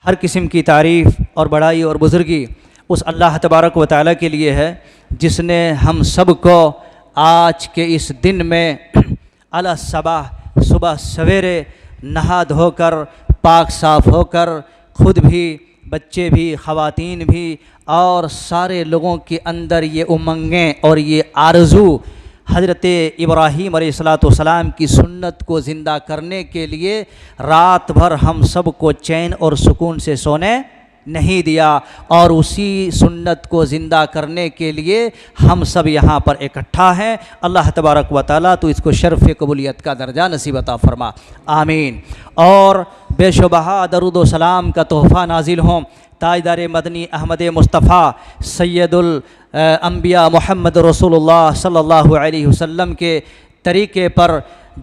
हर किस्म की तारीफ़ और बड़ाई और बुज़ुर्गी उस अल्लाह तबारक व तआला के लिए है जिसने हम सब को आज के इस दिन में अला सबाह सुबह सवेरे नहा धोकर पाक साफ़ होकर ख़ुद भी बच्चे भी ख़वातीन भी और सारे लोगों के अंदर ये उमंगें और ये आरज़ू हज़रत इब्राहीम अलैहिस्सलाम की सुन्नत को ज़िंदा करने के लिए रात भर हम सब को चैन और सुकून से सोने नहीं दिया और उसी सुन्नत को ज़िंदा करने के लिए हम सब यहाँ पर इकट्ठा हैं। अल्लाह तबारक व तआला तो इसको शर्फ़ कबूलियत का दर्जा नसीब अता फ़रमा, आमीन। और बेशुबहा दरूद व सलाम का तोहफ़ा नाजिल हों ताजदार मदनी अहमद मुस्तफ़ा सैयदुल अंबिया मोहम्मद रसूलुल्लाह सल्लल्लाहु अलैहि वसल्लम के तरीक़े पर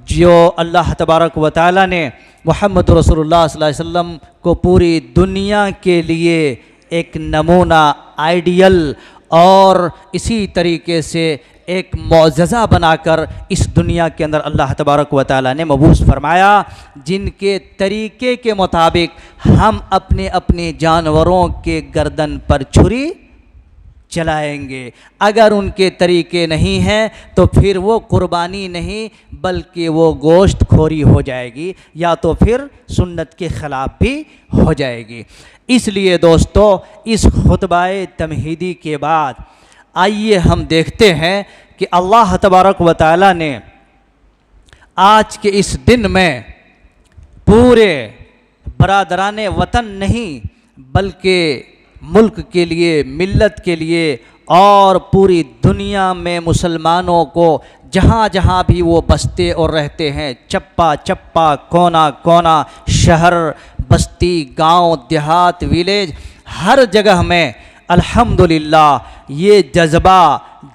जो अल्लाह तबारक व तआला ने मोहम्मद रसूलुल्लाह सल्लल्लाहु अलैहि वसल्लम को पूरी दुनिया के लिए एक नमूना आइडियल और इसी तरीके से एक मौजज़ा बनाकर इस दुनिया के अंदर अल्लाह तबारक व तआला ने मबूस फरमाया, जिनके तरीक़े के मुताबिक हम अपने अपने जानवरों के गर्दन पर छुरी चलाएंगे। अगर उनके तरीक़े नहीं हैं तो फिर वो कुर्बानी नहीं बल्कि वो गोश्त खोरी हो जाएगी या तो फिर सुन्नत के ख़िलाफ़ भी हो जाएगी। इसलिए दोस्तों इस खुतबाए तमहीदी के बाद आइए हम देखते हैं कि अल्लाह तबारक व तआला ने आज के इस दिन में पूरे बरादराने वतन नहीं बल्कि मुल्क के लिए, मिल्लत के लिए और पूरी दुनिया में मुसलमानों को जहाँ जहाँ भी वो बसते और रहते हैं, चप्पा चप्पा कोना कोना, शहर बस्ती गांव देहात विलेज, हर जगह में अल्हम्दुलिल्लाह ये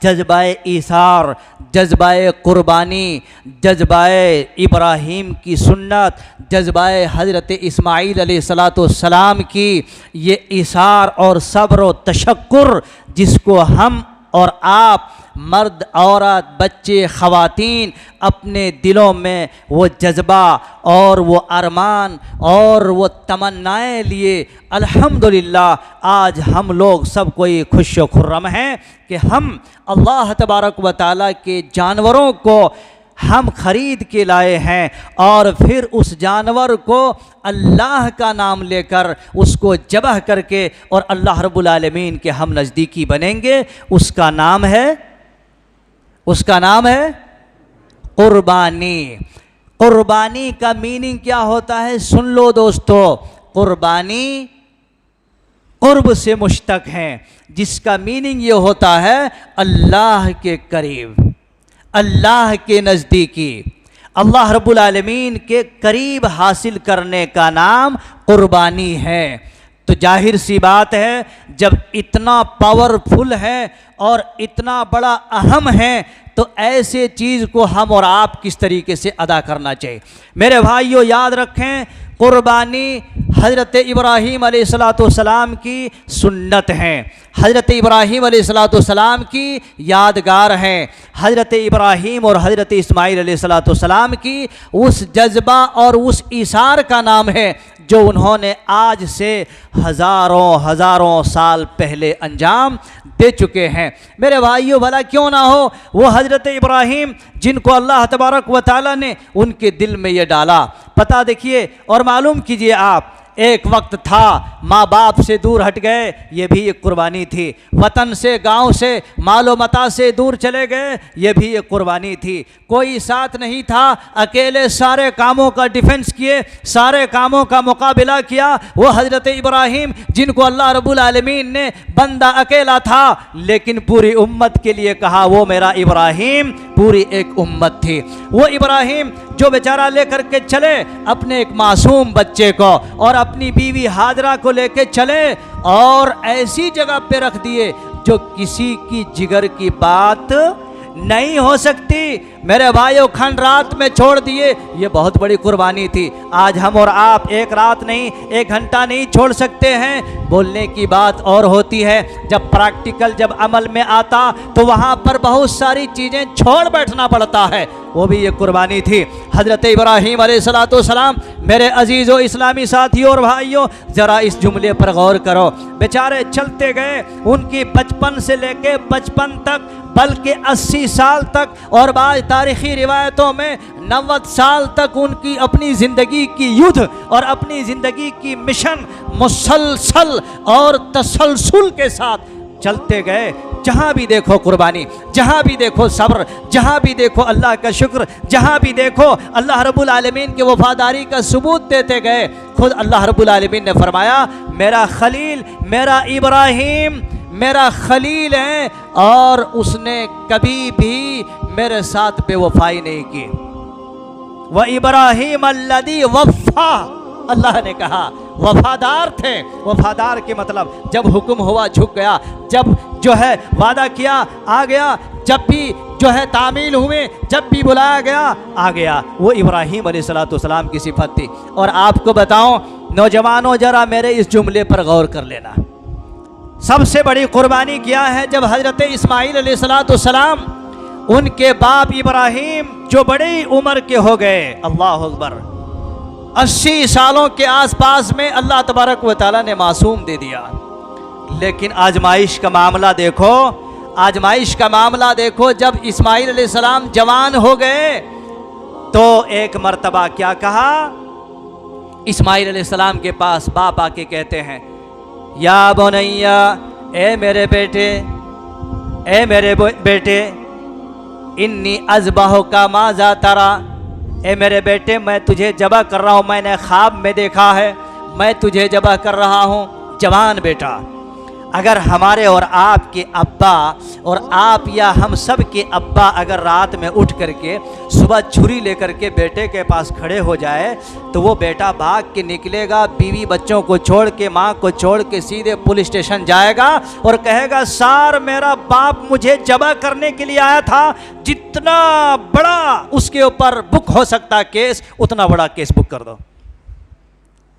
जज्बाए ईसार, जज्बाए कुर्बानी, जज्बाए इब्राहीम की सुन्नत, जज्बाए हज़रत इस्माईल अलैहिस्सलाम की ये ईसार और सब्र व तशक्कुर जिसको हम और आप मर्द औरत बच्चे ख़वातीन अपने दिलों में वो जज्बा और वो अरमान और वो तमन्नाएँ लिए, अल्हम्दुलिल्लाह आज हम लोग सब कोई खुश व खुर्रम हैं कि हम अल्लाह तबारक व तआला के जानवरों को हम ख़रीद के लाए हैं और फिर उस जानवर को अल्लाह का नाम लेकर उसको ज़बह करके और अल्लाह रब्बुल आलमीन के हम नज़दीकी बनेंगे। उसका नाम है कुर्बानी। कुर्बानी का मीनिंग क्या होता है सुन लो दोस्तों। कुर्बानी कुर्ब से मुश्तक है जिसका मीनिंग ये होता है अल्लाह के करीब, अल्लाह के नज़दीकी, अल्लाह रब्बुल आलमीन के करीब हासिल करने का नाम कुर्बानी है। तो जाहिर सी बात है जब इतना पावरफुल है और इतना बड़ा अहम है तो ऐसे चीज़ को हम और आप किस तरीके से अदा करना चाहिए। मेरे भाइयों याद रखें कुर्बानी हज़रत इब्राहीम अलैहिस्सलाम की सुन्नत है, हज़रत इब्राहीम अलैहिस्सलाम की यादगार है, हज़रत इब्राहीम और हज़रत इस्माईल अलैहिस्सलाम की उस जज्बा और उस ईसार का नाम है जो उन्होंने आज से हज़ारों साल पहले अंजाम दे चुके हैं। मेरे भाइयों भला क्यों ना हो वो हज़रत इब्राहीम जिनको अल्लाह तबारक व तआला ने उनके दिल में ये डाला। पता देखिए और मालूम कीजिए आप, एक वक्त था माँ बाप से दूर हट गए, ये भी एक कुर्बानी थी। वतन से गांव से मालो मता से दूर चले गए, ये भी एक कुर्बानी थी। कोई साथ नहीं था, अकेले सारे कामों का डिफेंस किए, सारे कामों का मुकाबला किया। वो हज़रत इब्राहीम जिनको अल्लाह रब्बुल आलमीन ने बंदा अकेला था लेकिन पूरी उम्मत के लिए कहा वो मेरा इब्राहीम पूरी एक उम्मत थी। वो इब्राहीम जो बेचारा लेकर के चले अपने एक मासूम बच्चे को और अपनी बीवी हाजरा को लेके चले और ऐसी जगह पे रख दिए जो किसी की जिगर की बात नहीं हो सकती। मेरे भाइयों खंड रात में छोड़ दिए, ये बहुत बड़ी कुर्बानी थी। आज हम और आप एक रात नहीं, एक घंटा नहीं छोड़ सकते हैं। बोलने की बात और होती है, जब प्रैक्टिकल जब अमल में आता तो वहाँ पर बहुत सारी चीज़ें छोड़ बैठना पड़ता है। वो भी एक कुर्बानी थी। हज़रत इब्राहीम अलैहिस्सलाम, मेरे अजीज़ों इस्लामी साथियों और भाइयों, ज़रा इस जुमले पर गौर करो। बेचारे चलते गए, उनकी बचपन से लेके 55 तक, बल्कि 80 साल तक, और बाद तारीख़ी रिवायतों में 90 साल तक उनकी अपनी ज़िंदगी की युद्ध और अपनी ज़िंदगी की मिशन मुसलसल और तसलसल के साथ चलते गए। जहाँ भी देखो कुर्बानी, जहाँ भी देखो सब्र, जहाँ भी देखो अल्लाह का शुक्र, जहाँ भी देखो अल्लाह रब्बुल आलमीन के वफादारी का सबूत देते गए। खुद अल्लाह रब्बुल आलमीन ने फरमाया, मेरा खलील, मेरा इब्राहीम मेरा खलील है और उसने कभी भी मेरे साथ बेवफाई नहीं की। वह इब्राहीम अल्लज़ी वफ़ा, अल्लाह ने कहा वफादार थे। वफादार के मतलब जब हुक्म हुआ झुक गया, जब जो है वादा किया आ गया, जब भी जो है तामील हुए, जब भी बुलाया गया आ गया। वो इब्राहीम अलैहिस्सलाम की सिफत थी। और आपको बताऊं नौजवानों, जरा मेरे इस जुमले पर गौर कर लेना। सबसे बड़ी कुर्बानी क्या है? जब हज़रत इस्माईल अलैहिस्सलाम, उनके बाप इब्राहीम जो बड़ी उम्र के हो गए, अल्लाह अकबर, 80 सालों के आसपास में अल्लाह तबारक व तआला ने मासूम दे दिया। लेकिन आजमाइश का मामला देखो, आजमाइश का मामला देखो। जब इस्माईल अलैहिस्सलाम जवान हो गए तो एक मर्तबा क्या कहा? इस्माईल अलैहिस्सलाम के पास बाप आके कहते हैं, या बुनैया, ए मेरे बेटे, ए मेरे बेटे, इन्नी अज़बहु का माज़ा तरा, ए मेरे बेटे मैं तुझे जबह कर रहा हूँ, मैंने ख्वाब में देखा है, मैं तुझे जबह कर रहा हूँ। जवान बेटा, अगर हमारे और आपके अब्बा और आप या हम सब के अब्बा अगर रात में उठ करके सुबह छुरी लेकर के बेटे के पास खड़े हो जाए तो वो बेटा भाग के निकलेगा, बीवी बच्चों को छोड़ के, माँ को छोड़ के सीधे पुलिस स्टेशन जाएगा और कहेगा, सार मेरा बाप मुझे जबह करने के लिए आया था। जितना बड़ा उसके ऊपर बुक हो सकता केस, उतना बड़ा केस बुक कर दो,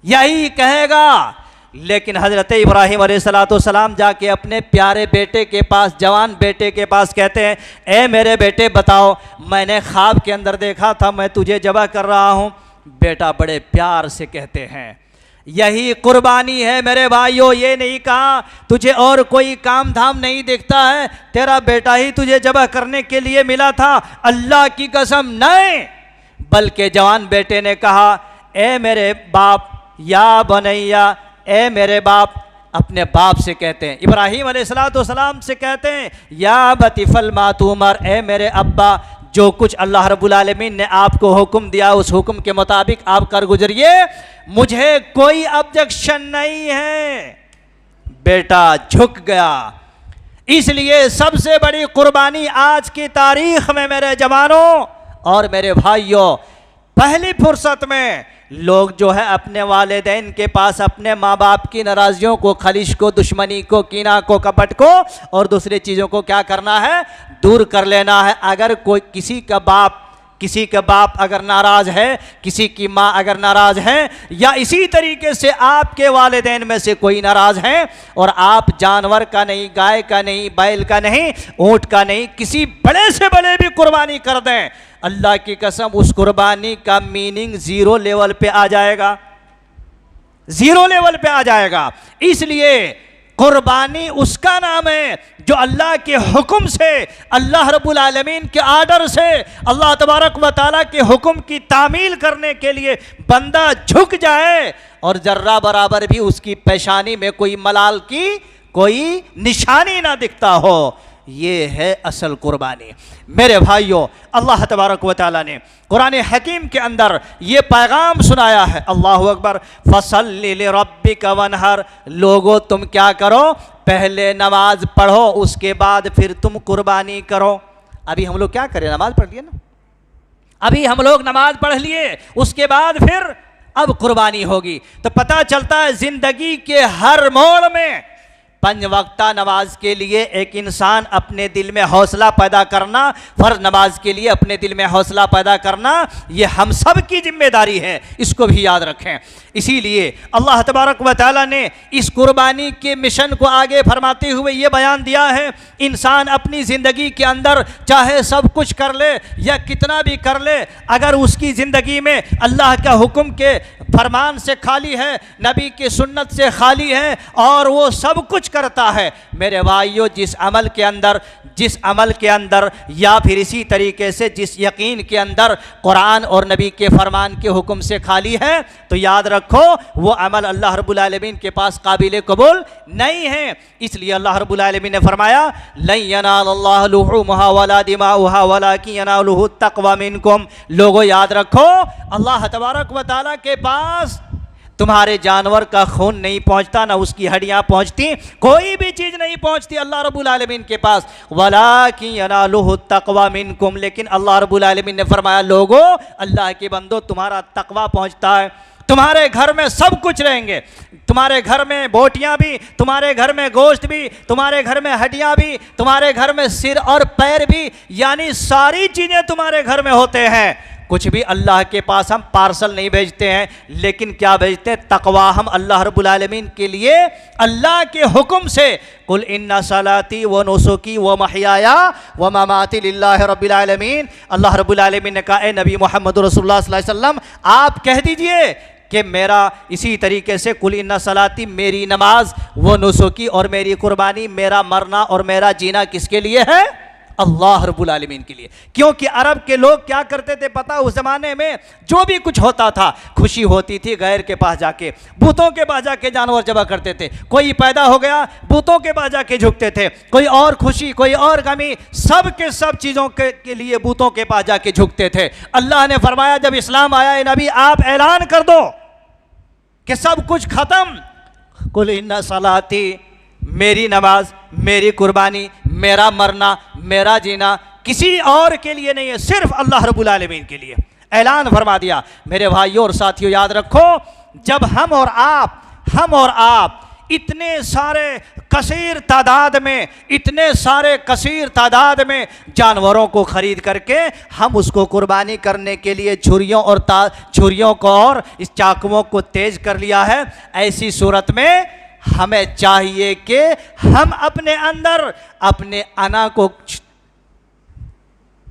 यही कहेगा। लेकिन हज़रत इब्राहीम अलैहिस्सलाम जाके अपने प्यारे बेटे के पास, जवान बेटे के पास कहते हैं, ए मेरे बेटे बताओ, मैंने ख्वाब के अंदर देखा था मैं तुझे जबह कर रहा हूँ। बेटा बड़े प्यार से कहते हैं, यही कुर्बानी है मेरे भाइयों। ये नहीं कहा तुझे और कोई काम धाम नहीं दिखता है, तेरा बेटा ही तुझे जबह करने के लिए मिला था, अल्लाह की कसम नहीं। बल्कि जवान बेटे ने कहा, ए मेरे बाप, या बनैया, ए मेरे बाप, अपने बाप से कहते हैं, इब्राहीम अलैहिस्सलाम से कहते हैं, या बतिफल मातूमर, ए मेरे अब्बा, जो कुछ अल्लाह रब्बुल आलमीन ने आपको हुक्म दिया उस हुक्म के मुताबिक आप कर गुजरिए, मुझे कोई ऑब्जेक्शन नहीं है। बेटा झुक गया। इसलिए सबसे बड़ी कुर्बानी आज की तारीख में मेरे जवानों और मेरे भाइयों, पहली फुर्सत में लोग जो है अपने वालिदैन के पास अपने माँ बाप की नाराज़ियों को, खलिश को, दुश्मनी को, कीना को, कपट को और दूसरी चीज़ों को क्या करना है? दूर कर लेना है। अगर कोई किसी का बाप अगर नाराज़ है, किसी की माँ अगर नाराज़ है, या इसी तरीके से आपके वालिदैन में से कोई नाराज़ है और आप जानवर का नहीं, गाय का नहीं, बैल का नहीं, ऊँट का नहीं, किसी बड़े से बड़े भी कुर्बानी कर दें, अल्लाह की कसम उस कुर्बानी का मीनिंग ज़ीरो लेवल पे आ जाएगा, ज़ीरो लेवल पे आ जाएगा। इसलिए कुर्बानी उसका नाम है जो अल्लाह के हुक्म से, अल्लाह रब्बुल आलमीन के आर्डर से, अल्लाह तबारक व तआला के हुक्म की तामील करने के लिए बंदा झुक जाए और जर्रा बराबर भी उसकी पेशानी में कोई मलाल की कोई निशानी ना दिखता हो। ये है असल कुर्बानी। मेरे भाइयों, अल्लाह तबारक व तआला ने कुरान हकीम के अंदर ये पैगाम सुनाया है, अल्लाहु अकबर, फसल्लि लिरब्बिका वनहर, लोगो तुम क्या करो? पहले नमाज पढ़ो, उसके बाद फिर तुम कुर्बानी करो। अभी हम लोग क्या करें? नमाज पढ़ लिए ना, अभी हम लोग नमाज पढ़ लिए, उसके बाद फिर अब कुर्बानी होगी। तो पता चलता है जिंदगी के हर मोड़ में 5 वक्ता नमाज के लिए एक इंसान अपने दिल में हौसला पैदा करना, फ़र्ज नमाज के लिए अपने दिल में हौसला पैदा करना, ये हम सब की जिम्मेदारी है, इसको भी याद रखें। इसीलिए अल्लाह तबारक व तआला ने इस कुर्बानी के मिशन को आगे फरमाते हुए ये बयान दिया है, इंसान अपनी ज़िंदगी के अंदर चाहे सब कुछ कर ले या कितना भी कर ले, अगर उसकी ज़िंदगी में अल्लाह का हुक्म के फरमान से खाली है, नबी की सुन्नत से खाली है और वो सब कुछ करता है, मेरे भाइयों जिस अमल के अंदर या फिर इसी तरीके से जिस यकीन के अंदर कुरान और नबी के फरमान के हुक्म से खाली है, तो याद रखो वो अमल अल्लाह रब्बुल आलमीन के पास काबिल कबूल नहीं है। इसलिए अल्लाह रब्बुल आलमीन ने फरमाया लन यनालल्लाहु लुहूमुहा वला दिमाउहा वलाकिन यनालुहु तक़वा मिनकुम। लोगों याद रखो अल्लाह तबारक व तआला के पास तुम्हारे जानवर का खून नहीं पहुंचता, ना उसकी हड्डियां पहुंचती, कोई भी चीज़ नहीं पहुंचती अल्लाह रब्बुल आलमीन के पास। वलाकिन यनालुहु तक़वा मिनकुम, लेकिन अल्लाह रब्बुल आलमीन ने फरमाया लोगों, अल्लाह के बंदो, तुम्हारा तक़वा पहुंचता है। तुम्हारे घर में सब कुछ रहेंगे, तुम्हारे घर में बोटियां भी, तुम्हारे घर में गोश्त भी, तुम्हारे घर में हड्डियां भी, तुम्हारे घर में सिर और पैर भी, यानी सारी चीज़ें तुम्हारे घर में होते हैं। कुछ भी अल्लाह के पास हम पार्सल नहीं भेजते हैं, लेकिन क्या भेजते हैं? तक़वा हम अल्लाह रब्बुल आलमीन के लिए अल्लाह के हुक्म से कुल इन्ना सलाती व नुसुकी व महयाया व ममाती लिल्लाहि रब्बिल आलमीन। अल्लाह रब्बुल आलमीन ने कहा ए नबी मोहम्मद रसूलुल्लाह सल्लल्लाहु अलैहि वसल्लम आप कह दीजिए कि मेरा इसी तरीके से कुल इन्ना सलाती, मेरी नमाज, वो नुसुकी और मेरी कुर्बानी, मेरा मरना और मेरा जीना किसके लिए है? अल्लाह रब्बुल आलमीन के लिए। क्योंकि अरब के लोग क्या करते थे पता, उस ज़माने में जो भी कुछ होता था, खुशी होती थी गैर के पास जाके, बूतों के पास जाके जानवर ज़बह करते थे, कोई पैदा हो गया बूतों के पास जाके झुकते थे, कोई और खुशी कोई और गमी, सब के सब चीज़ों के लिए बूतों के पास जाके झुकते थे। अल्लाह ने फरमाया जब इस्लाम आया ए नबी आप ऐलान कर दो कि सब कुछ ख़त्म, कुल इन्ना सलाती, मेरी नमाज, मेरी कुर्बानी, मेरा मरना, मेरा जीना किसी और के लिए नहीं है, सिर्फ अल्लाह रब्बुल आलमीन के लिए ऐलान फरमा दिया। मेरे भाइयों और साथियों याद रखो, जब हम और आप इतने सारे कसीर तादाद में जानवरों को ख़रीद करके हम उसको कुर्बानी करने के लिए छुरियों को और इस चाकुओं को तेज़ कर लिया है, ऐसी सूरत में हमें चाहिए कि हम अपने अंदर अपने अना को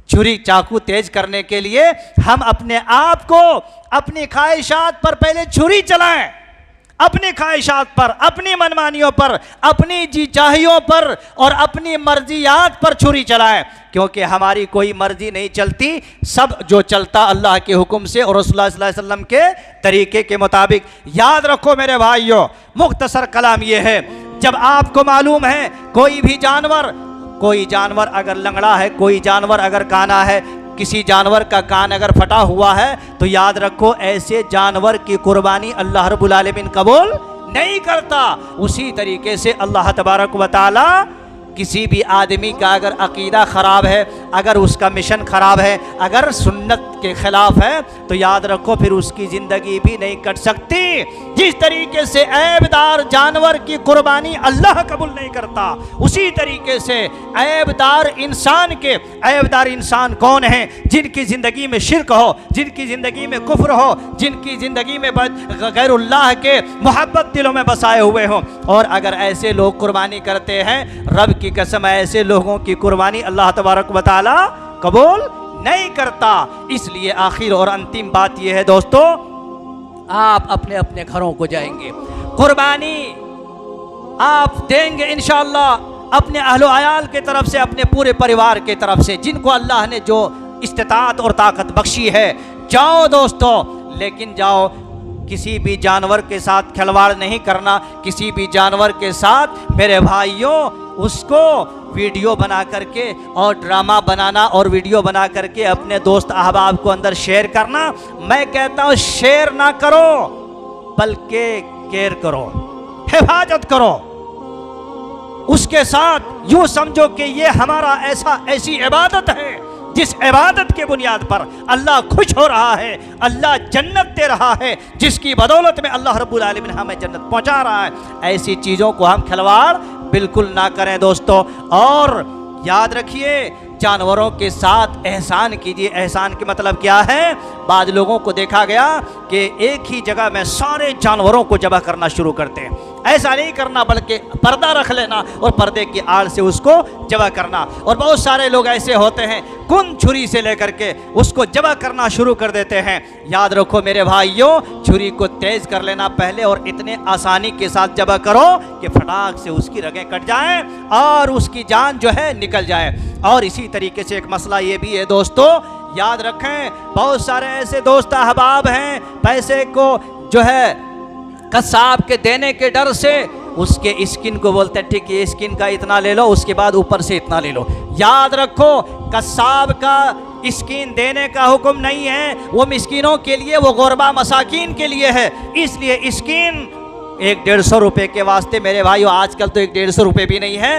छुरी चाकू तेज करने के लिए हम अपने आप को अपनी ख्वाहिशात पर पहले छुरी चलाएं, अपनी ख्वाहिशात पर, अपनी मनमानियों पर, अपनी जी चाहियों पर और अपनी मर्जियात पर छुरी चलाएं, क्योंकि हमारी कोई मर्जी नहीं चलती, सब जो चलता अल्लाह के हुक्म से और रसूलुल्लाह सल्लल्लाहु अलैहि वसल्लम के तरीके के मुताबिक। याद रखो मेरे भाइयों, मुख्तसर कलाम ये है, जब आपको मालूम है कोई जानवर अगर लंगड़ा है, कोई जानवर अगर काना है, किसी जानवर का कान अगर फटा हुआ है, तो याद रखो ऐसे जानवर की कुर्बानी अल्लाह रब्बुल आलमीन कबूल नहीं करता। उसी तरीके से अल्लाह तबारक व तआला किसी भी आदमी का अगर अकीदा ख़राब है, अगर उसका मिशन ख़राब है, अगर सुन्नत के ख़िलाफ़ है, तो याद रखो फिर उसकी ज़िंदगी भी नहीं कट सकती। जिस तरीके से ऐबदार जानवर की कुर्बानी अल्लाह कबूल नहीं करता, उसी तरीके से ऐबदार इंसान कौन है? जिनकी ज़िंदगी में शिर्क हो, जिनकी ज़िंदगी में कुफ्र हो, जिनकी ज़िंदगी में गैरुल्लाह के मोहब्बत दिलों में बसाए हुए हो। और अगर ऐसे लोग कुर्बानी करते हैं, रब की कसम ऐसे लोगों की कुर्बानी अल्लाह तबारक व तआला कबूल नहीं करता। इसलिए आखिर और अंतिम बात यह है दोस्तों, आप अपने अपने घरों को जाएंगे, कुर्बानी आप देंगे इंशाअल्लाह अपने अहलो अयाल के तरफ से, अपने पूरे परिवार के तरफ से, जिनको अल्लाह ने जो इस्तिताअत और ताकत बख्शी है। जाओ दोस्तों, लेकिन जाओ, किसी भी जानवर के साथ खिलवाड़ नहीं करना, किसी भी जानवर के साथ मेरे भाइयों उसको वीडियो बना करके और ड्रामा बनाना और वीडियो बना करके अपने दोस्त अहबाब को अंदर शेयर करना, मैं कहता हूँ शेयर ना करो, बल्कि केयर करो, हिफाजत करो उसके साथ। यूँ समझो कि ये हमारा ऐसी इबादत है जिस इबादत के बुनियाद पर अल्लाह खुश हो रहा है, अल्लाह जन्नत दे रहा है, जिसकी बदौलत में अल्लाह रब्बुल आलमीन हमें जन्नत पहुंचा रहा है। ऐसी चीज़ों को हम खिलवाड़ बिल्कुल ना करें दोस्तों। और याद रखिए, जानवरों के साथ एहसान कीजिए। एहसान के मतलब क्या है? बाद लोगों को देखा गया कि एक ही जगह में सारे जानवरों को ज़बह करना शुरू करते हैं। ऐसा नहीं करना, बल्कि पर्दा रख लेना और पर्दे की आड़ से उसको ज़बह करना। और बहुत सारे लोग ऐसे होते हैं, कुन छुरी से लेकर के उसको ज़बह करना शुरू कर देते हैं। याद रखो मेरे भाइयों, छुरी को तेज़ कर लेना पहले, और इतने आसानी के साथ ज़बह करो कि फटाक से उसकी रगें कट जाएं और उसकी जान जो है निकल जाए। और इसी तरीके से एक मसला ये भी है दोस्तों, याद रखें, बहुत सारे ऐसे दोस्त अहबाब हैं, पैसे को जो है कसाब के देने के डर से उसके स्किन को बोलते हैं, ठीक है स्किन का इतना ले लो, उसके बाद ऊपर से इतना ले लो। याद रखो, कसाब का स्किन देने का हुक्म नहीं है, वो मिस्कीनों के लिए, वो गुरबा मसाकीन के लिए है। इसलिए स्किन 100-150 रुपए के वास्ते मेरे भाइयों, आजकल तो 150 रुपए भी नहीं है,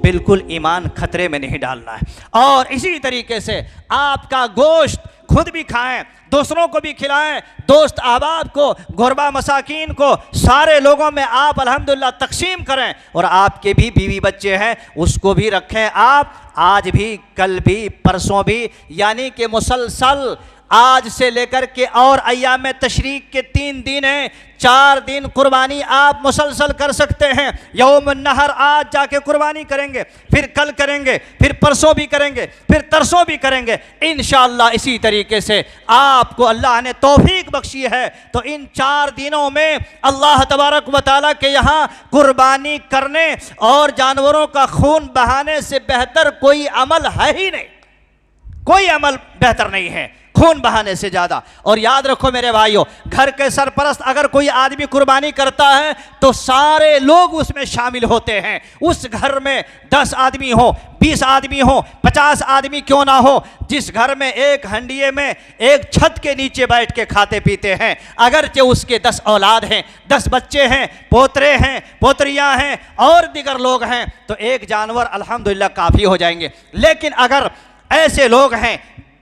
बिल्कुल ईमान खतरे में नहीं डालना है। और इसी तरीके से आपका गोश्त खुद भी खाएं, दूसरों को भी खिलाएं, दोस्त अहबाब को, गुरबा मसाकीन को, सारे लोगों में आप अल्हम्दुलिल्लाह तकसीम करें। और आपके भी बीवी बच्चे हैं, उसको भी रखें आप, आज भी, कल भी, परसों भी, यानी कि मुसलसल आज से लेकर के और अय्याम तशरीक के 3 दिन हैं, 4 दिन कुर्बानी आप मुसलसल कर सकते हैं। यौम नहर आज जाके कुर्बानी करेंगे, फिर कल करेंगे, फिर परसों भी करेंगे, फिर तरसों भी करेंगे इंशाअल्लाह। इसी तरीके से आपको अल्लाह ने तौफीक बख्शी है, तो इन 4 दिनों में अल्लाह तबारक व तआला के यहाँ कुर्बानी करने और जानवरों का खून बहाने से बेहतर कोई अमल है ही नहीं, कोई अमल बेहतर नहीं है खून बहाने से ज़्यादा। और याद रखो मेरे भाइयों, घर के सरपरस्त अगर कोई आदमी कुर्बानी करता है तो सारे लोग उसमें शामिल होते हैं। उस घर में 10 आदमी हो, 20 आदमी हो, 50 आदमी क्यों ना हो, जिस घर में एक हंडिये में एक छत के नीचे बैठ के खाते पीते हैं, अगरचे उसके 10 औलाद हैं, 10 बच्चे हैं, पोतरे हैं, पोतरियां हैं और दिगर लोग हैं, तो एक जानवर अल्हम्दुलिल्लाह काफ़ी हो जाएंगे। लेकिन अगर ऐसे लोग हैं,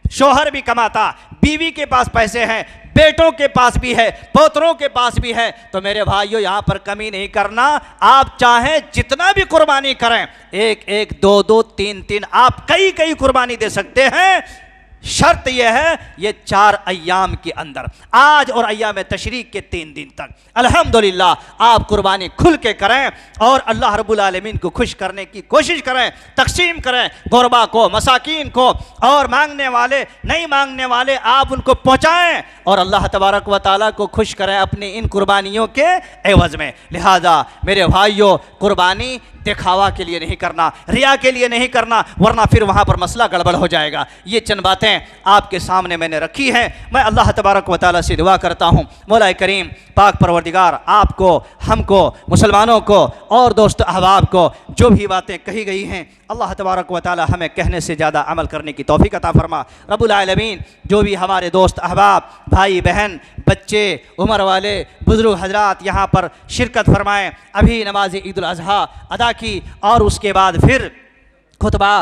शोहर भी कमाता, बीवी के पास पैसे हैं, बेटों के पास भी है, पोतरों के पास भी है, तो मेरे भाइयों यहाँ पर कमी नहीं करना। आप चाहें जितना भी कुर्बानी करें, 1-1, 2-2, 3-3, आप कई कुर्बानी दे सकते हैं। शर्त यह है, ये 4 अय्याम के अंदर, आज और अय्याम तशरीक के 3 दिन तक अल्हम्दुलिल्लाह आप कुर्बानी खुल के करें और अल्लाह रब्बुल आलमीन को खुश करने की कोशिश करें, तकसीम करें गुरबा को, मसाकीन को, और मांगने वाले, नहीं मांगने वाले आप उनको पहुँचाएँ और अल्लाह तबारक व तआला को खुश करें अपनी इन कुर्बानियों के एवज़ में। लिहाजा मेरे भाइयों, कुर्बानी दिखावा के लिए नहीं करना, रिया के लिए नहीं करना, वरना फिर वहाँ पर मसला गड़बड़ हो जाएगा। ये चंद बातें आपके सामने मैंने रखी हैं। मैं अल्लाह तबारक व तआला से दुआ करता हूँ, मौला करीम पाक परवरदिगार आपको, हमको, मुसलमानों को और दोस्त अहबाब को जो भी बातें कही गई हैं, अल्लाह तबारक व तआला हमें कहने से ज़्यादा अमल करने की तौफीक अता फरमा। रब्बुल आलमीन जो भी हमारे दोस्त अहबाब, भाई बहन, बच्चे, उम्र वाले, बुजुर्ग हजरात यहाँ पर शिरकत फरमाएँ, अभी नमाज ईद उल अज़हा अदा की और उसके बाद फिर खुतबा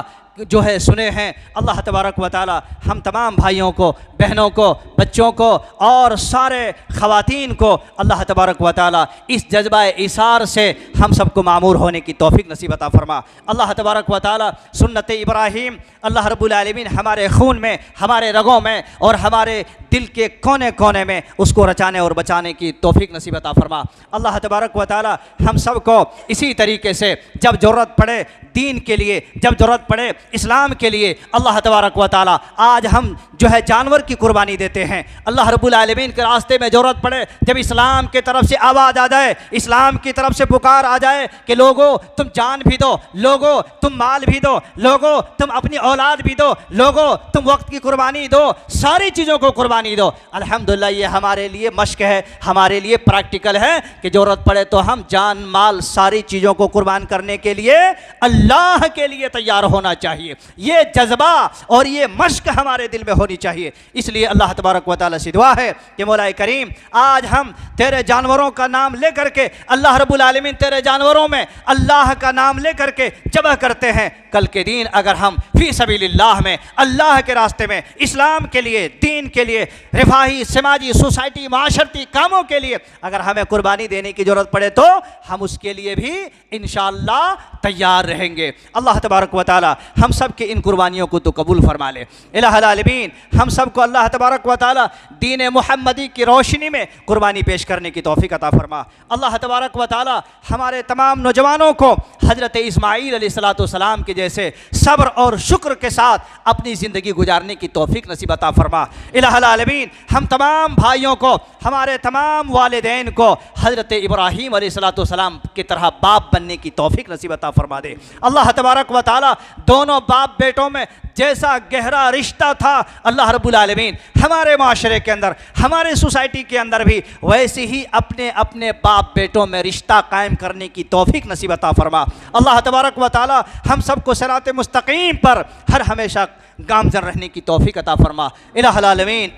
जो है सुने हैं, अल्लाह तबारक व तआला हम तमाम भाइयों को, बहनों को, बच्चों को और सारे ख़वातीन को अल्लाह तबारक व तआला इस जज्बा इसार से हम सबको मामूर होने की तौफीक नसीब अता फरमा। अल्लाह तबारक व तआला सुन्नत इब्राहीम अल्लाह रब्बुल आलमीन हमारे खून में, हमारे रगों में और हमारे दिल के कोने कोने में उसको रचाने और बचाने की तौफीक नसीब अता फरमा। अल्लाह तबारक व तआला हम सबको इसी तरीके से जब ज़रूरत पड़े दीन के लिए, जब ज़रूरत पड़े इस्लाम के लिए, अल्लाह तबारक व तआला आज हम जो है जानवर की कुर्बानी देते हैं। अल्लाह रब्बुल आलमीन के रास्ते में ज़रूरत पड़े, जब इस्लाम की तरफ से आवाज़ आ जाए, इस्लाम की तरफ से पुकार आ जाए कि लोगों तुम जान भी दो, लोगों तुम माल भी दो, लोगों तुम अपनी औलाद भी दो, लोगों तुम वक्त की कुर्बानी दो, सारी चीज़ों को कुर्बानी दो। अल्हम्दुलिल्लाह ये हमारे लिए मश्क है, हमारे लिए प्रैक्टिकल है कि ज़रूरत पड़े तो हम जान माल सारी चीज़ों को कुर्बान करने के लिए अल्लाह के लिए तैयार होना चाहिए। ये जज्बा और ये मश्क हमारे दिल में होनी चाहिए। इसलिए अल्लाह तबारक व तआला से दुआ है कि मौला करीम आज हम तेरे जानवरों का नाम ले करके, अल्लाह रब्बुल आलमीन तेरे जानवरों में अल्लाह का नाम ले करके ज़बह करते हैं। कल के दिन अगर हम फी सबीलिल्लाह में, अल्लाह के रास्ते में, इस्लाम के लिए, दीन के लिए रिफाही, समाजी, सोसाइटी, माशरती कामों के लिए अगर हमें कुर्बानी देने की ज़रूरत पड़े तो हम उसके लिए भी इंशाअल्लाह तैयार रहेंगे। अल्लाह तबारक व तआला हम सब के इन कुर्बानियों को तो कबूल फरमा ले। इलाहुल आलमीन हम सब को अल्लाह तबारक व तआला दीन मुहम्मदी की रोशनी में कुर्बानी पेश करने की तौफीक अता फरमा। अल्लाह तबारक व तआला हमारे तमाम नौजवानों को हज़रत इस्माईल अलैहिस्सलाम के जैसे सब्र और शुक्र के साथ अपनी ज़िंदगी गुजारने की तौफीक नसीब अता फरमा। इलाहुल आलमीन हम तमाम भाइयों को, हमारे तमाम वालिदैन को हज़रत इब्राहीम अलैहिस्सलाम की तरह बाप बनने की तौफीक नसीब अता फरमा दे। अल्लाह तबारक व तआला दोनों बाप बेटों में जैसा गहरा रिश्ता था अल्लाह रब्बुल आलमीन हमारे माशरे के अंदर, हमारे सोसाइटी के अंदर भी वैसे ही अपने अपने बाप बेटों में रिश्ता कायम करने की तौफीक नसीब अता फरमा। अल्लाह तबारक व तआला हम सबको सिरात मुस्तकीम पर हर हमेशा गामजन रहने की तौफीक अता फरमा। इलाहुल आलमीन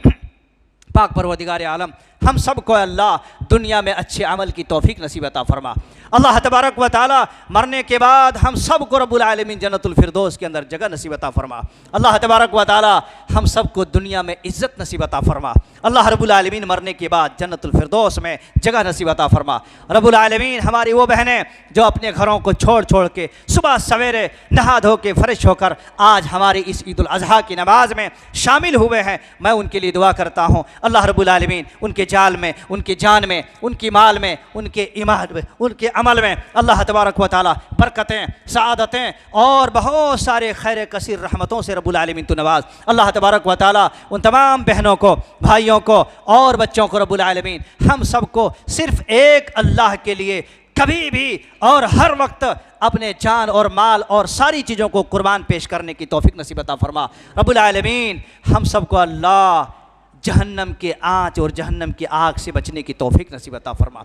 पाक परवरदिगार आलम हम सब को अल्लाह दुनिया में अच्छे अमल की तौफीक नसीब अता फरमा। अल्लाह तबारक व तआला मरने के बाद हम सब को रब्बुल आलमीन जन्नतुल फिरदौस के अंदर जगह नसीब अता फरमा। अल्लाह तबारक व तआला हम सब को दुनिया में इज़्ज़त नसीब अता फरमा। अल्लाह रब्बुल आलमीन मरने के बाद जन्नतुल फिरदौस में जगह नसीब अता फरमा। रब्बुल आलमीन हमारी वो बहनें जो अपने घरों को छोड़ छोड़ के सुबह सवेरे नहा धो के फ़रेश होकर आज हमारी इस ईद उल अज़हा की नमाज में शामिल हुए हैं, मैं उनके लिए दुआ करता हूँ अल्लाह रब्बुल आलमीन उनके जाल में, उनकी जान में, उनकी माल में, उनके ईमान में, उनके अमल में अल्लाह तबारक व तआला बरकतें, सआदतें और बहुत सारे खैर कसीर रहमतों से रब्बुल आलमीन तो नवाज। अल्लाह तबारक व तआला उन तमाम बहनों को, भाइयों को और बच्चों को रब्बुल आलमीन हम सबको सिर्फ़ एक अल्लाह के लिए कभी भी और हर वक्त अपने जान और माल और सारी चीज़ों को कुर्बान पेश करने की तौफीक नसीब अता फरमा। रब्बुल आलमीन हम सबको अल्लाह जहन्नम के आँच और जहन्नम की आग से बचने की तौफीक नसीब अता फरमा।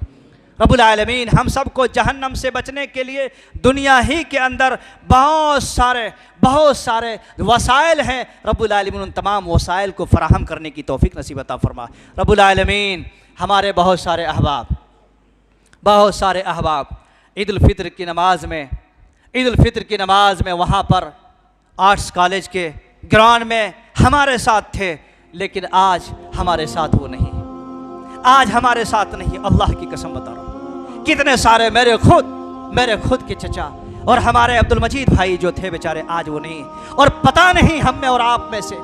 रब्बुल आलमीन हम सबको जहन्नम से बचने के लिए दुनिया ही के अंदर बहुत सारे वसाइल हैं, रब्बुल आलमीन उन तमाम वसाइल को फराहम करने की तौफीक नसीब अता फरमा। रब्बुल आलमीन हमारे बहुत सारे अहबाब ईद उल फित्र की नमाज में वहाँ पर आर्ट्स कॉलेज के ग्राउंड में हमारे साथ थे, लेकिन आज हमारे साथ वो नहीं, आज हमारे साथ नहीं। अल्लाह की कसम बता रहा हूँ, कितने सारे मेरे खुद के चचा और हमारे अब्दुल मजीद भाई जो थे बेचारे आज वो नहीं। और पता नहीं हम में और आप में से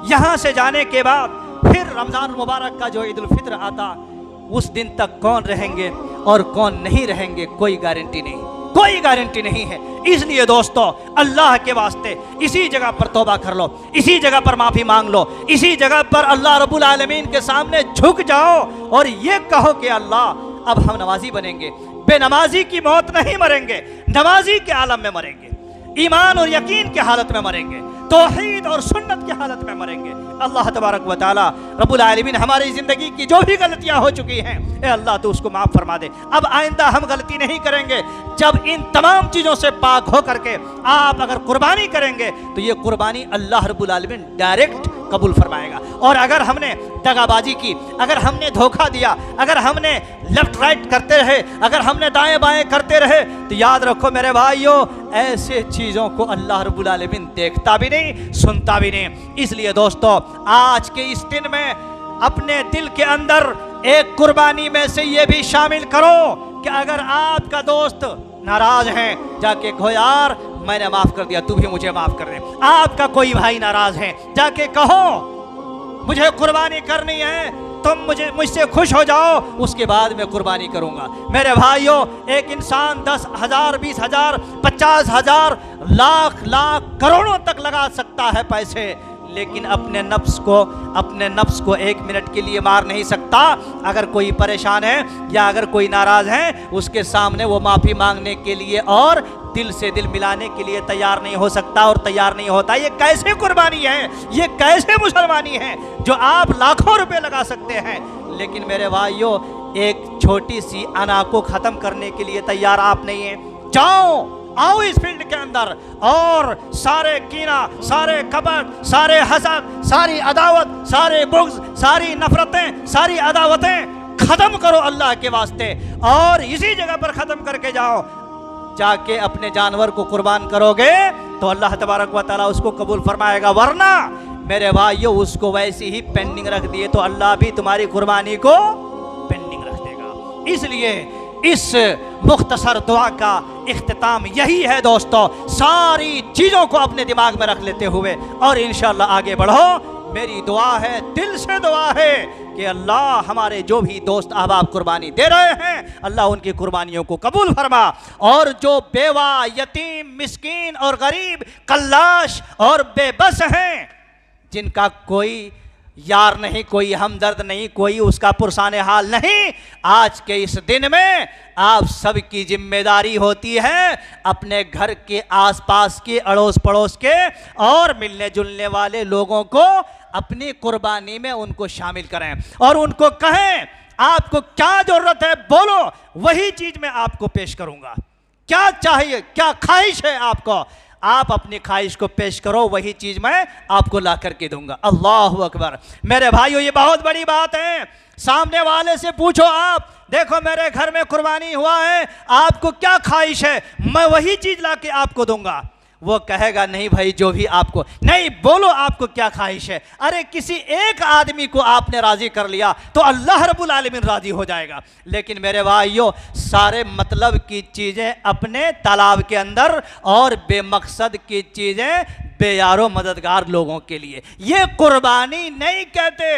यहाँ से जाने के बाद फिर रमज़ान मुबारक का जो ईद उल फित्र आता उस दिन तक कौन रहेंगे और कौन नहीं रहेंगे, कोई गारंटी नहीं है। इसलिए दोस्तों अल्लाह के वास्ते इसी जगह पर तौबा कर लो, इसी जगह पर माफ़ी मांग लो, इसी जगह पर अल्लाह रब्बुल आलमीन के सामने झुक जाओ और ये कहो कि अल्लाह अब हम नमाजी बनेंगे, बेनमाजी की मौत नहीं मरेंगे, नमाजी के आलम में मरेंगे, ईमान और यकीन के हालत में मरेंगे, तौहीद और सुन्नत की हालत में मरेंगे। अल्लाह तबारक व तआला रब्बुल आलमीन हमारी ज़िंदगी की जो भी गलतियाँ हो चुकी हैं ए अल्लाह तो उसको माफ़ फरमा दे। अब आइंदा हम गलती नहीं करेंगे। जब इन तमाम चीज़ों से पाक हो करके आप अगर कुर्बानी करेंगे तो ये कुर्बानी अल्लाह रब्बुल आलमीन डायरेक्ट कबूल फरमाएगा। और अगर हमने दगाबाजी की, अगर हमने धोखा दिया, अगर हमने लेफ्ट राइट करते रहे, अगर हमने दाएं बाएं करते रहे तो याद रखो मेरे भाइयों, ऐसे चीज़ों को अल्लाह रब्बुल आलमीन देखता भी नहीं, सुनता भी नहीं। इसलिए दोस्तों आज के इस दिन में अपने दिल के अंदर एक कुर्बानी में से ये भी शामिल करो कि अगर आपका दोस्त नाराज है जाके कहो यार मैंने माफ़ कर दिया, तू भी मुझे माफ़ कर दे। आपका कोई भाई नाराज है जाके कहो मुझे कुर्बानी करनी है, तुम मुझसे खुश हो जाओ, उसके बाद मैं कुर्बानी करूंगा। मेरे भाइयों एक इंसान 10,000, 20,000, 50,000, लाख करोड़ों तक लगा सकता है पैसे, लेकिन अपने नफ्स को 1 मिनट के लिए मार नहीं सकता। अगर कोई परेशान है या अगर कोई नाराज़ है उसके सामने वो माफ़ी मांगने के लिए और दिल से दिल मिलाने के लिए तैयार नहीं हो सकता और तैयार नहीं होता। ये कैसे कुर्बानी है, ये कैसे मुसलमानी है जो आप लाखों रुपए लगा सकते हैं, लेकिन मेरे भाइयों एक छोटी सी अना को ख़त्म करने के लिए तैयार आप नहीं हैं। आओ इस फील्ड के अंदर और सारे कीना, सारे कपट, सारे हसद, सारी अदावत, सारे बुग़्ज़, सारी नफरतें, सारी अदावतें ख़त्म करो अल्लाह के वास्ते और इसी जगह पर ख़त्म करके जाओ। जाके अपने जानवर को कुर्बान करोगे तो अल्लाह तबारक व तआला उसको कबूल फरमाएगा, वरना मेरे भाइयों उसको वैसी ही पेंडिंग रख दिए तो अल्लाह भी तुम्हारी कुर्बानी को पेंडिंग रख देगा। इसलिए इस मुख्तसर दुआ का इख्तिताम यही है दोस्तों, सारी चीज़ों को अपने दिमाग में रख लेते हुए और इंशाअल्लाह आगे बढ़ो। मेरी दुआ है, दिल से दुआ है कि अल्लाह हमारे जो भी दोस्त अहबाब कुर्बानी दे रहे हैं अल्लाह उनकी कुर्बानियों को कबूल फरमा, और जो बेवा, यतीम, मिस्कीन और गरीब, कल्लाश और बेबस हैं, जिनका कोई यार नहीं, कोई हमदर्द नहीं, कोई उसका पुरसाने हाल नहीं, आज के इस दिन में आप सबकी जिम्मेदारी होती है अपने घर के आसपास के, अड़ोस पड़ोस के और मिलने जुलने वाले लोगों को अपनी कुर्बानी में उनको शामिल करें और उनको कहें आपको क्या जरूरत है बोलो, वही चीज मैं आपको पेश करूंगा। क्या चाहिए, क्या ख्वाहिश है आपको, आप अपनी ख्वाहिश को पेश करो, वही चीज मैं आपको ला करके दूंगा। अल्लाह अकबर। मेरे भाइयों ये बहुत बड़ी बात है। सामने वाले से पूछो, आप देखो मेरे घर में कुर्बानी हुआ है, आपको क्या ख्वाहिश है, मैं वही चीज ला के आपको दूंगा। वो कहेगा नहीं भाई जो भी आपको, नहीं बोलो आपको क्या ख्वाहिश है। अरे किसी एक आदमी को आपने राजी कर लिया तो अल्लाह रब्बुल आलमीन राजी हो जाएगा। लेकिन मेरे भाइयों सारे मतलब की चीज़ें अपने तालाब के अंदर और बेमकसद की चीज़ें बेयारो मददगार लोगों के लिए, ये कुर्बानी नहीं कहते।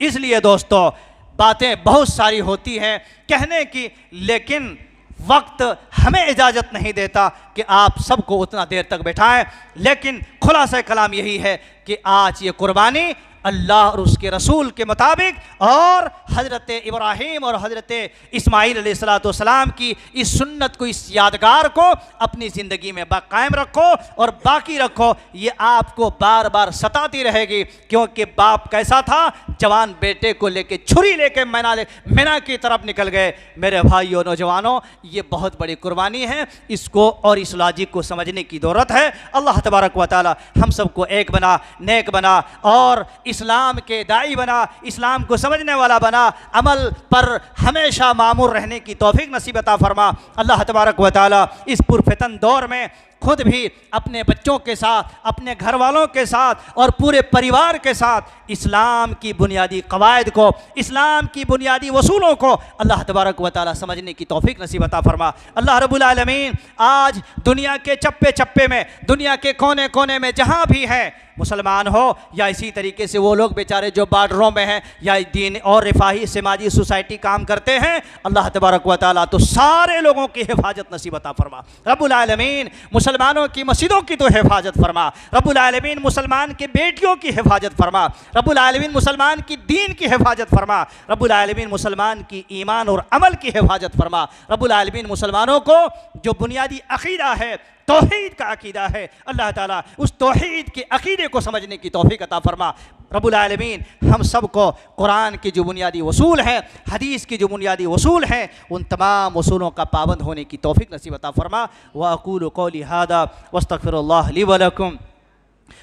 इसलिए दोस्तों बातें बहुत सारी होती हैं कहने की, लेकिन वक्त हमें इजाज़त नहीं देता कि आप सबको उतना देर तक बैठाएं। लेकिन खुलासा कलाम यही है कि आज ये कुर्बानी अल्लाह और उसके रसूल के मुताबिक और हज़रत इब्राहीम और हज़रत इस्माईल अलैहिस्सलाम की इस सुन्नत को, इस यादगार को अपनी ज़िंदगी में कायम रखो और बाकी रखो। ये आपको बार बार सताती रहेगी, क्योंकि बाप कैसा था, जवान बेटे को लेके छुरी लेके मीना की तरफ निकल गए। मेरे भाइयों नौजवानों ये बहुत बड़ी कुर्बानी है, इसको और इस लॉजिक को समझने की ज़रूरत है। अल्लाह तबारक व तआला हम सबको एक बना, नेक बना और इस्लाम के दाई बना, इस्लाम को समझने वाला बना, अमल पर हमेशा मामूर रहने की तौफीक नसीब अता फरमा। अल्लाह तबारक व तआला इस पुरफितन दौर में खुद भी अपने बच्चों के साथ, अपने घर वालों के साथ और पूरे परिवार के साथ इस्लाम की बुनियादी कवायद को, इस्लाम की बुनियादी वसूलों को अल्लाह तबारक व तआला समझने की तौफीक नसीब अता फरमा। अल्लाह रब्बुल आलमीन आज दुनिया के चप्पे चप्पे में, दुनिया के कोने कोने में जहाँ भी हैं, मुसलमान हो या इसी तरीके से वो लोग बेचारे जो बॉर्डरों में हैं या दीन और रिफाही समाजी सोसाइटी काम करते हैं, अल्लाह तबारक व तआला तो सारे लोगों की हिफाजत नसीब अता फरमा। रब्बुल आलमीन मुसलमानों की मस्जिदों की तो हिफाजत फरमा, रब्बुल आलमीन मुसलमान के बेटियों की हिफाजत फरमा, रब्बुल आलमीन मुसलमान की दीन की हिफाजत फरमा, रब्बुल आलमीन मुसलमान की ईमान और अमल की हिफाजत फरमा। रब्बुल आलमीन मुसलमानों को जो बुनियादी अकीदा है, तौहीद का अकीदा है, अल्लाह ताला उस तौहीद के अकीदे को समझने की तौफीक अता फरमा। रब्बुल आलमीन हम सब को कुरान की जो बुनियादी वसूल हैं, हदीस की जो बुनियादी वसूल हैं, उन तमाम वसूलों का पाबंद होने की तौफीक नसीब अता फरमा। व अक़ूलु क़ौली हादा वस्तग़फिरुल्लाह ली व लकुम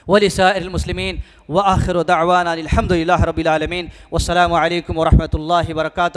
व लिसाइरिल मुस्लिमीन व आखिरु दअवाना अनिल हम्दुलिल्लाहि रब्बिल आलमीन। वस्सलामु अलैकुम व रहमतुल्लाहि व बरकातुहू।